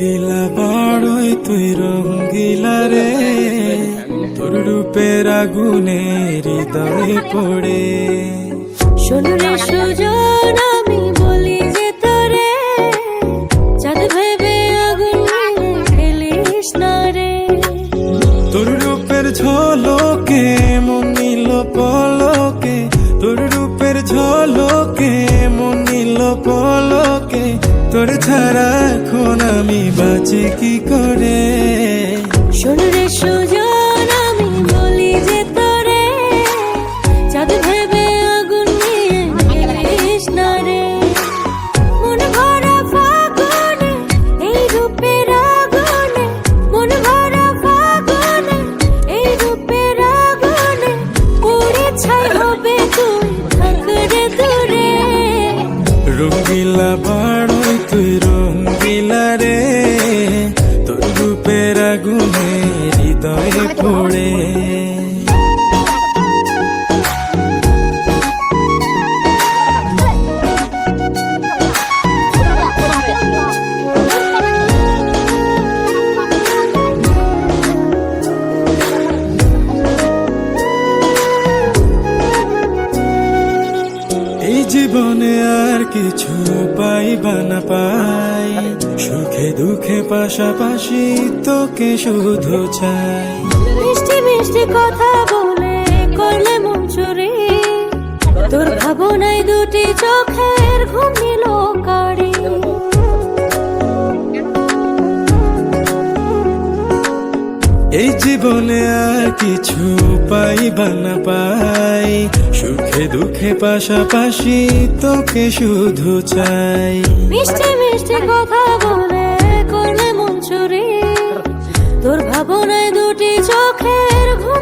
রঙ্গিলা বাড়ই তুই রঙ্গিলা রে, তোর রূপের আগুনে হৃদয়ে পড়ে। শোন রে সুজন, আমি বলি যে তোরে, চাঁদ ভেবে আগুন ফেলিস না রে। তোর রূপের ঝলকে মন নিল পলকে, তোর রূপের ঝলকে মন নিল পলকে, তোর ছাড়া এখন আমি বাঁচি কি করে। শোন রে সুজন, আমি বলি যে তোরে, চাঁদ ভেবে আগুন ফেলিস না রে। মন ভরা ফাগুনে এই রূপের আগুনে, মন ভরা ফাগুনে এই রূপের আগুনে, পুড়ে ছাই হবে তুই থাক রে দূরে। রঙ্গিলা বাড়ই তুই রঙ্গিলা রে, তোর রূপের আগুনে হৃদয়ে পড়ে। এই জীবনে আর কিছু পাইবা না পাই, সুখে দুঃখে পাশাপাশি তোকে শুধু চাই। মিষ্টি মিষ্টি কথা বলে করলে মন চুরি, তোর ভাবনায় দুটি চোখের ঘুম নিল কারি। এই জীবনে আর কিছু পাইবা না পাই, সুখে দুঃখে পাশাপাশি তোকে শুধু চাই। মিষ্টি মিষ্টি কথা বলে করলে মন চুরি, তোর ভাবনায় দুটি চোখের ঘুম